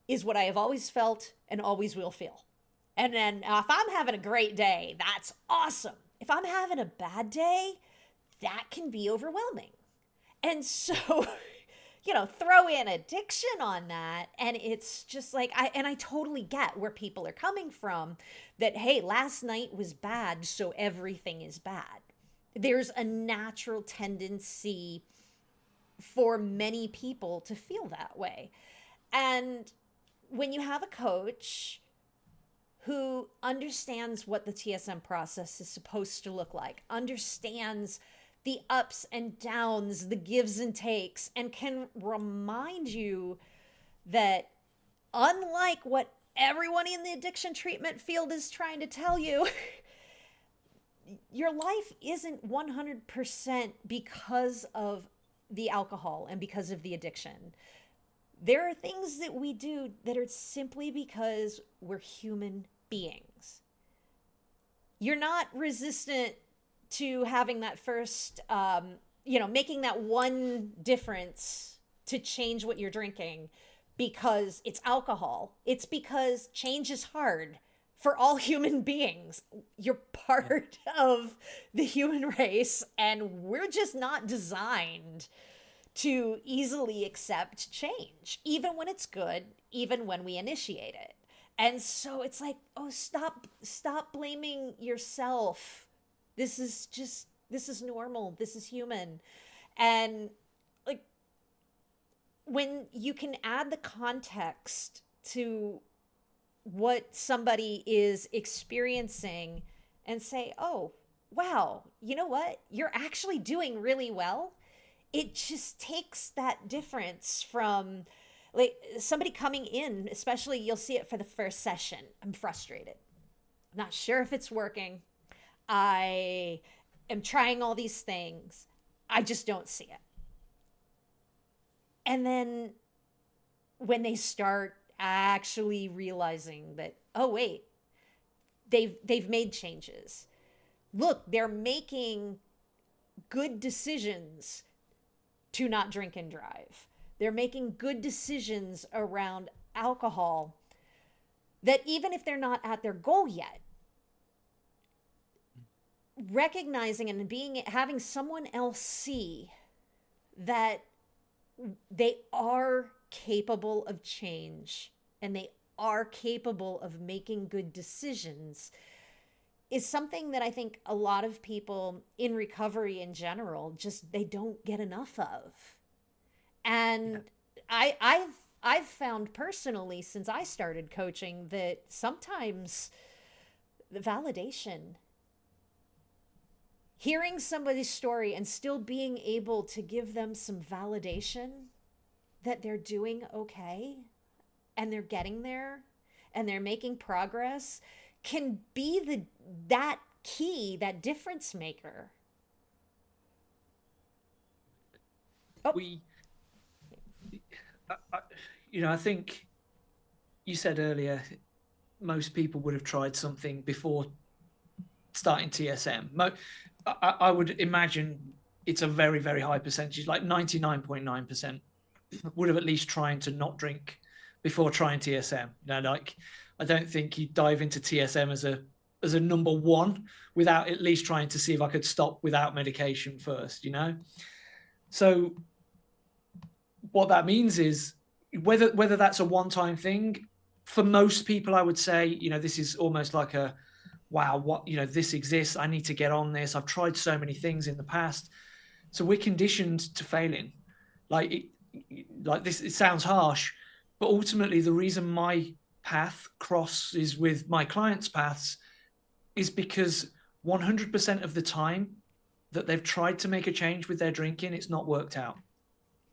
is what I have always felt and always will feel. And then if I'm having a great day, that's awesome. If I'm having a bad day, that can be overwhelming. And so, throw in addiction on that. And it's just like, I totally get where people are coming from, that, hey, last night was bad, so everything is bad. There's a natural tendency for many people to feel that way. And when you have a coach who understands what the TSM process is supposed to look like, understands the ups and downs, the gives and takes, and can remind you that, unlike what everyone in the addiction treatment field is trying to tell you, your life isn't 100% because of the alcohol and because of the addiction. There are things that we do that are simply because we're human beings. You're not resistant to having that first, making that one difference to change what you're drinking because it's alcohol. It's because change is hard for all human beings. You're part of the human race, and we're just not designed to easily accept change, even when it's good, even when we initiate it. And so it's like, oh, stop blaming yourself. This is normal. This is human. And like, when you can add the context to what somebody is experiencing and say, oh, wow, you know what? You're actually doing really well. It just takes that difference from, like, somebody coming in, especially you'll see it for the first session. I'm frustrated. I'm not sure if it's working. I am trying all these things. I just don't see it. And then when they start actually realizing that, oh, wait, they've made changes. Look, they're making good decisions to not drink and drive. They're making good decisions around alcohol, that even if they're not at their goal yet, recognizing and having someone else see that they are capable of change and they are capable of making good decisions is something that I think a lot of people in recovery in general just, they don't get enough of. And yeah. I've found personally, since I started coaching, that sometimes the validation, hearing somebody's story and still being able to give them some validation that they're doing okay and they're getting there and they're making progress, can be that key, that difference maker. Oh. I think you said earlier, most people would have tried something before starting TSM. I would imagine it's a very, very high percentage, like 99.9% would have at least tried to not drink before trying TSM. I don't think you dive into TSM as a number one without at least trying to see if I could stop without medication first, So what that means is whether that's a one-time thing, for most people, I would say, this is almost like a, wow, what, this exists. I need to get on this. I've tried so many things in the past. So we're conditioned to failing. Like this, it sounds harsh, but ultimately the reason my path crosses with my clients' paths is because 100% of the time that they've tried to make a change with their drinking, it's not worked out.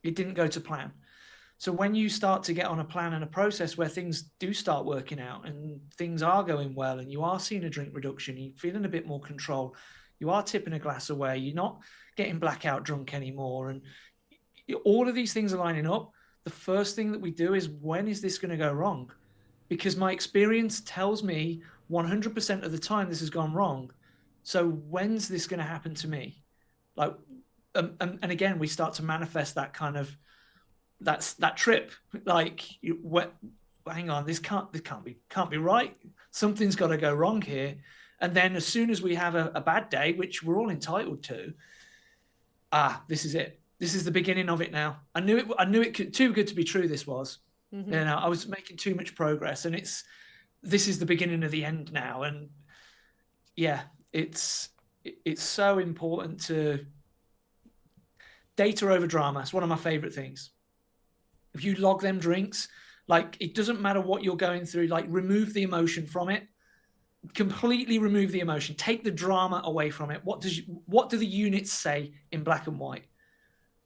It didn't go to plan. So when you start to get on a plan and a process where things do start working out and things are going well and you are seeing a drink reduction, you're feeling a bit more control, you are tipping a glass away, you're not getting blackout drunk anymore, and all of these things are lining up, the first thing that we do is, when is this going to go wrong? Because my experience tells me 100% of the time this has gone wrong. So when's this going to happen to me? Like, and again, we start to manifest that kind of, that trip. Like, hang on, this can't be right. Something's got to go wrong here. And then as soon as we have a bad day, which we're all entitled to, this is it. This is the beginning of it now. I knew it too good to be true. This was, Mm-hmm. you know, I was making too much progress, and this is the beginning of the end now. And yeah, it's so important to data over drama. It's one of my favorite things. If you log them drinks, like, it doesn't matter what you're going through, like, remove the emotion from it. Completely remove the emotion. Take the drama away from it. What do the units say in black and white?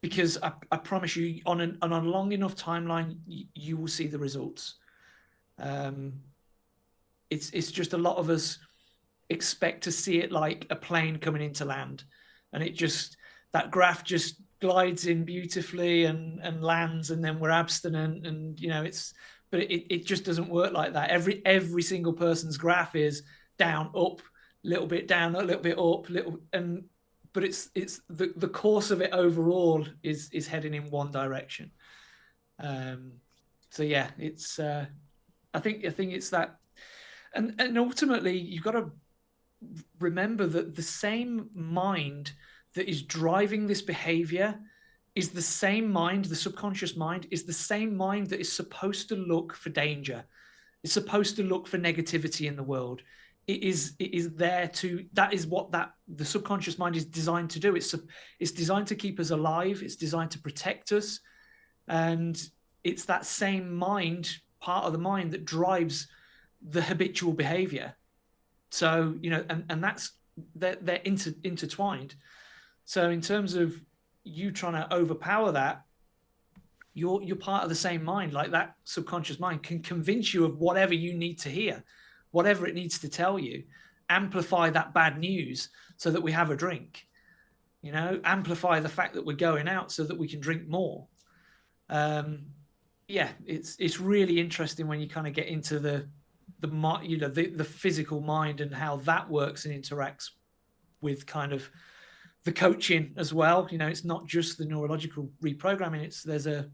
Because I promise you, on a long enough timeline, you will see the results. It's just a lot of us expect to see it like a plane coming into land, and that graph just glides in beautifully and lands, and then we're abstinent, and you know, but it just doesn't work like that. Every single person's graph is down, up, a little bit down, a little bit up, but it's the course of it overall is heading in one direction. So yeah, it's I think it's that, and ultimately you've got to remember that the same mind that is driving this behavior is the same mind, the subconscious mind is the same mind that is supposed to look for danger. It's supposed to look for negativity in the world. It is there to, that is what the subconscious mind is designed to do. It's designed to keep us alive. It's designed to protect us. And it's that same mind, part of the mind, that drives the habitual behavior. So, you know, and that's, they're intertwined. So in terms of you trying to overpower that, you're part of the same mind. Like, that subconscious mind can convince you of whatever you need to hear, whatever it needs to tell you, amplify that bad news so that we have a drink, you know, amplify the fact that we're going out so that we can drink more. Yeah, it's really interesting when you kind of get into the physical mind and how that works and interacts with kind of the coaching as well. You know, it's not just the neurological reprogramming. There's a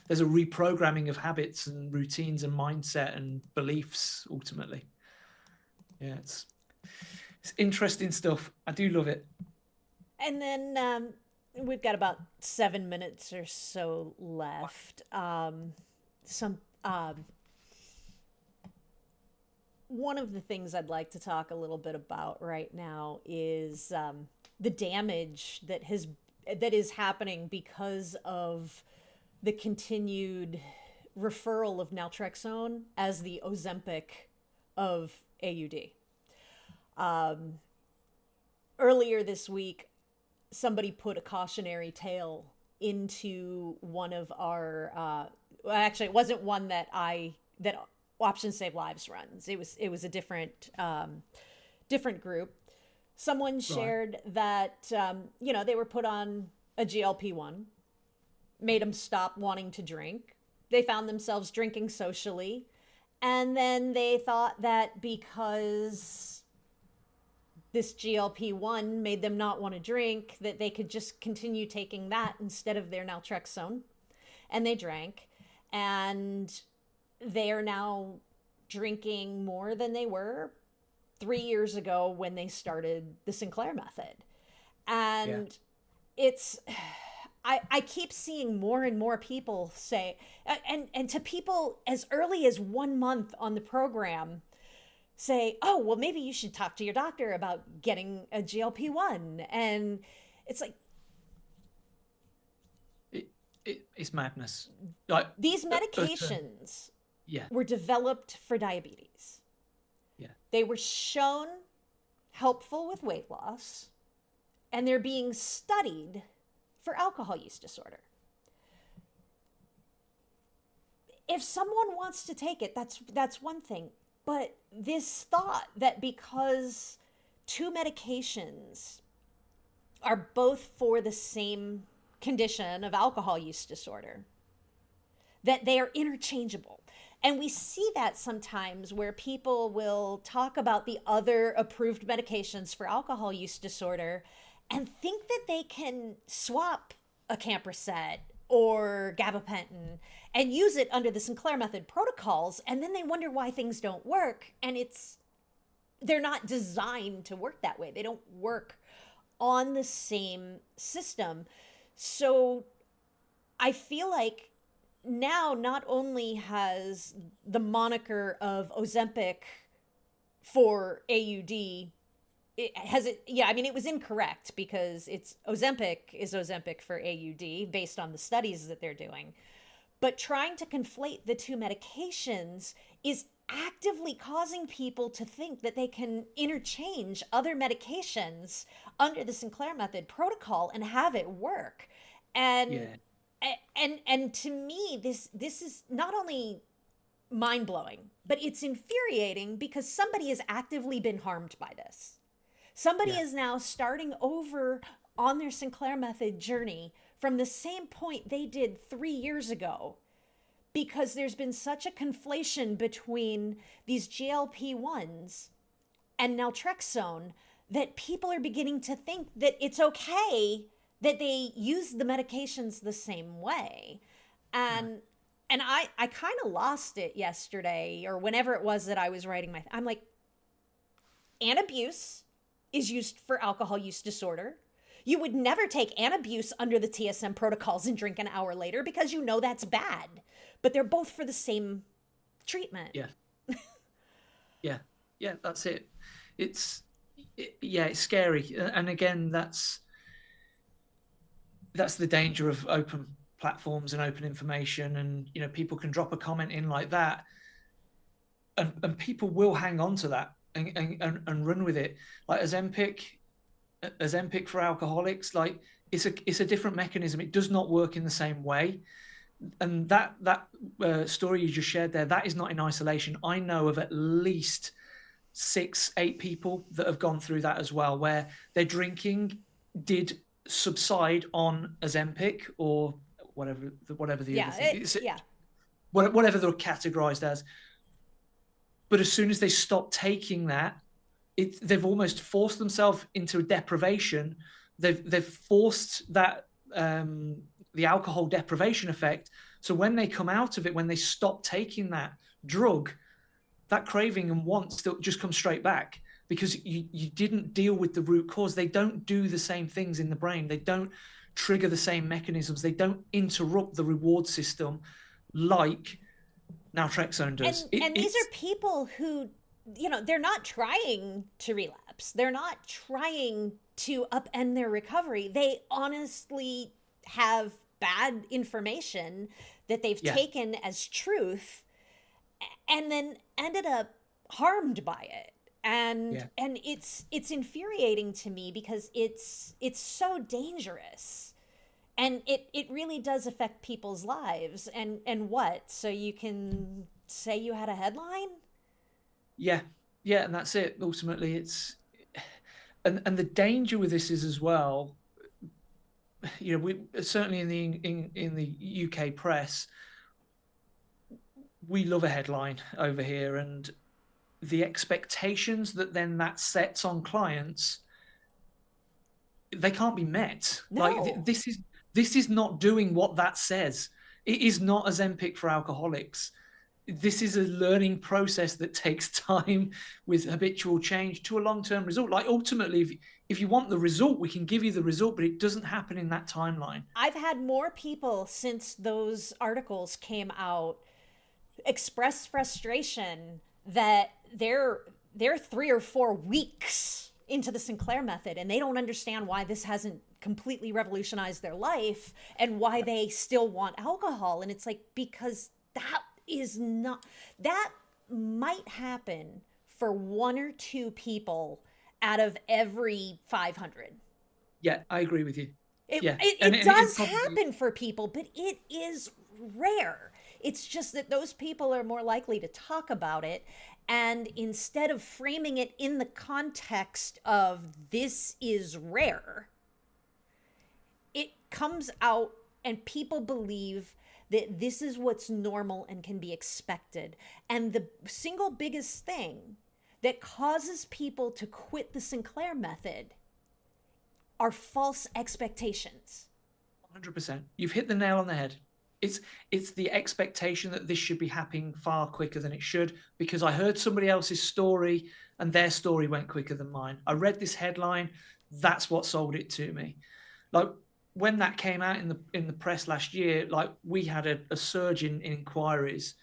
reprogramming of habits and routines and mindset and beliefs ultimately. Yeah, it's interesting stuff. I do love it. And then we've got about 7 minutes or so left. One of the things I'd like to talk a little bit about right now is the damage that is happening because of the continued referral of naltrexone as the Ozempic of AUD. Earlier this week, somebody put a cautionary tale into one of our, well, actually, it wasn't one that Options Save Lives runs. It was a different group. Someone shared that, you know, they were put on a GLP-1, made them stop wanting to drink. They found themselves drinking socially. And then they thought that because this GLP-1 made them not want to drink, that they could just continue taking that instead of their naltrexone. And they drank. And they are now drinking more than they were 3 years ago when they started the Sinclair Method. And it's... I keep seeing more and more people say, and to people as early as 1 month on the program, say, oh, well, maybe you should talk to your doctor about getting a GLP-1. And it's like... It's madness. Like, these medications were developed for diabetes. Yeah. They were shown helpful with weight loss, and they're being studied for alcohol use disorder. if someone wants to take it, that's one thing. But this thought that because two medications are both for the same condition of alcohol use disorder, that they are interchangeable. And we see that sometimes where people will talk about the other approved medications for alcohol use disorder and think that they can swap a Camperset or gabapentin and use it under the Sinclair Method protocols, and then they wonder why things don't work. And they're not designed to work that way. They don't work on the same system. So I feel like now not only has the moniker of Ozempic for AUD, it was incorrect, because it's Ozempic is Ozempic for AUD based on the studies that they're doing. But trying to conflate the two medications is actively causing people to think that they can interchange other medications under the Sinclair Method protocol and have it work. And and to me, this is not only mind-blowing, but it's infuriating, because somebody has actively been harmed by this. Somebody is now starting over on their Sinclair Method journey from the same point they did 3 years ago, because there's been such a conflation between these GLP-1s and naltrexone that people are beginning to think that it's okay that they use the medications the same way. And I kind of lost it yesterday, or whenever it was that I was writing I'm like, Antabuse is used for alcohol use disorder. You would never take Antabuse under the TSM protocols and drink an hour later, because you know that's bad. But they're both for the same treatment. Yeah, that's it. It's scary. And again, that's the danger of open platforms and open information. And, people can drop a comment in like that, and people will hang on to that and run with it. Like Ozempic for alcoholics, like it's a different mechanism. It does not work in the same way. And that story you just shared there, that is not in isolation. I know of at least 6-8 people that have gone through that as well, where their drinking did subside on Ozempic or whatever the other thing. Whatever they're categorized as. But as soon as they stop taking that, they've almost forced themselves into a deprivation. They've forced that the alcohol deprivation effect. So when they come out of it, when they stop taking that drug, that craving and want still just comes straight back, because you didn't deal with the root cause. They don't do the same things in the brain. They don't trigger the same mechanisms. They don't interrupt the reward system like naltrexone does. And these are people who, they're not trying to relapse. They're not trying to upend their recovery. They honestly have bad information that they've taken as truth, and then ended up harmed by it. And it's infuriating to me, because it's so dangerous. And it really does affect people's lives. And what? So you can say you had a headline? Yeah, and that's it. Ultimately, it's and the danger with this is as well. We certainly in the UK press, we love a headline over here, and the expectations that sets on clients, they can't be met. No. Like this is not doing what that says. It is not Ozempic for alcoholics. This is a learning process that takes time with habitual change to a long-term result. Like ultimately, if you want the result, we can give you the result, but it doesn't happen in that timeline. I've had more people since those articles came out express frustration that they're 3 or 4 weeks into the Sinclair Method, and they don't understand why this hasn't completely revolutionized their life and why they still want alcohol. And it's like, because that might happen for 1 or 2 people out of every 500. Yeah, I agree with you. It does happen for people, but it is rare. It's just that those people are more likely to talk about it. And instead of framing it in the context of this is rare, it comes out and people believe that this is what's normal and can be expected. And the single biggest thing that causes people to quit the Sinclair method are false expectations. 100%. You've hit the nail on the head. It's the expectation that this should be happening far quicker than it should, because I heard somebody else's story and their story went quicker than mine. I read this headline. That's what sold it to me. Like, when that came out in the press last year, like, we had a surge in inquiries,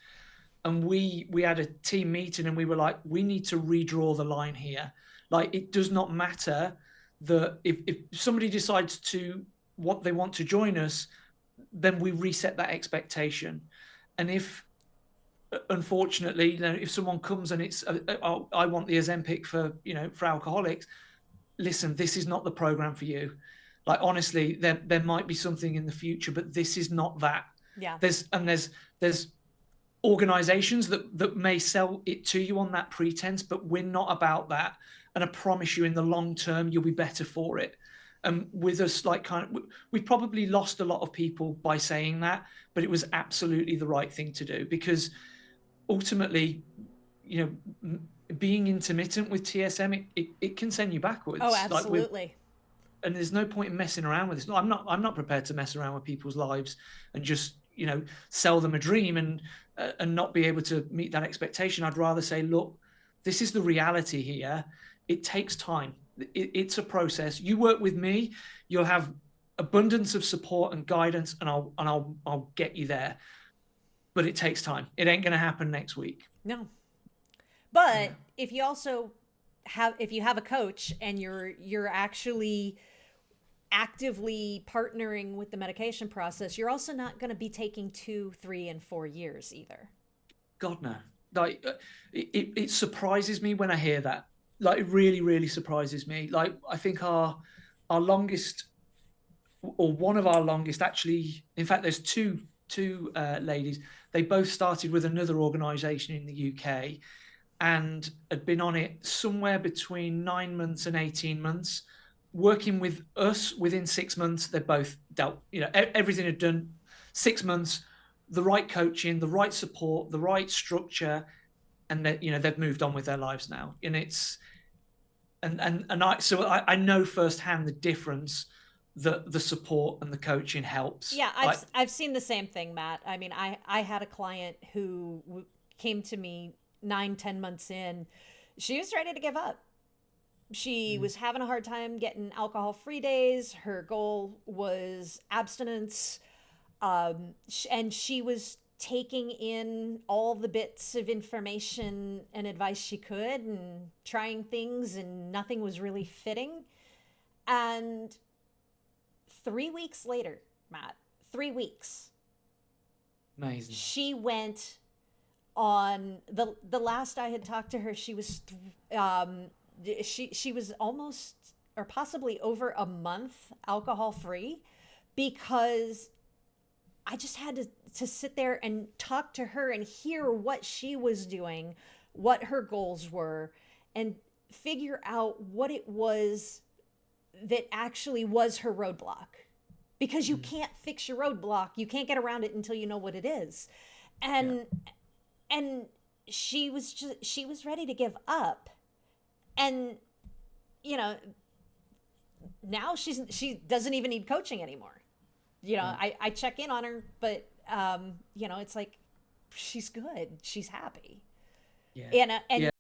and we had a team meeting, and we were like, we need to redraw the line here. Like, it does not matter that if somebody decides to what they want to join us, then we reset that expectation. And if, unfortunately, you know, if someone comes and it's I want the Ozempic for, you know, for alcoholics, listen, this is not the program for you. Like, honestly, there might be something in the future, but this is not that. Yeah. There's organizations that may sell it to you on that pretense, but we're not about that. And I promise you, in the long term, you'll be better for it. And with us, like, we probably lost a lot of people by saying that, but it was absolutely the right thing to do, because ultimately, you know, being intermittent with TSM, it can send you backwards. Oh, absolutely. And there's no point in messing around with this. No, I'm not prepared to mess around with people's lives and just, you know, sell them a dream and not be able to meet that expectation. I'd rather say, look, this is the reality here. It takes time. It's a process. You work with me, you'll have abundance of support and guidance, and I'll get you there. But it takes time. It ain't going to happen next week. No. But if you also have a coach and you're actually actively partnering with the medication process, you're also not going to be taking 2, 3, and 4 years either. God, no. Like, it surprises me when I hear that. Like, it really, really surprises me. Like, I think our longest, or one of our longest, actually, in fact, there's two ladies. They both started with another organization in the UK and had been on it somewhere between 9 months and 18 months. Working with us, within 6 months, they both dealt, you know, everything had done. 6 months, the right coaching, the right support, the right structure, and that, you know, they've moved on with their lives now. And it's, I know firsthand the difference that the support and the coaching helps. Yeah, I've seen the same thing, Matt. I mean, I had a client who came to me 9, 10 months in. She was ready to give up. She was having a hard time getting alcohol-free days. Her goal was abstinence. And she was taking in all the bits of information and advice she could and trying things, and nothing was really fitting. And 3 weeks later, Matt, 3 weeks. Amazing. She went on the last I had talked to her, she was she was almost, or possibly over a month alcohol free, because I just had to sit there and talk to her and hear what she was doing, what her goals were, and figure out what it was that actually was her roadblock. Because you can't fix your roadblock. You can't get around it until you know what it is. And she was ready to give up. And, you know, now she doesn't even need coaching anymore. You know, I check in on her, but, you know, it's like, she's good. She's happy. Yeah. And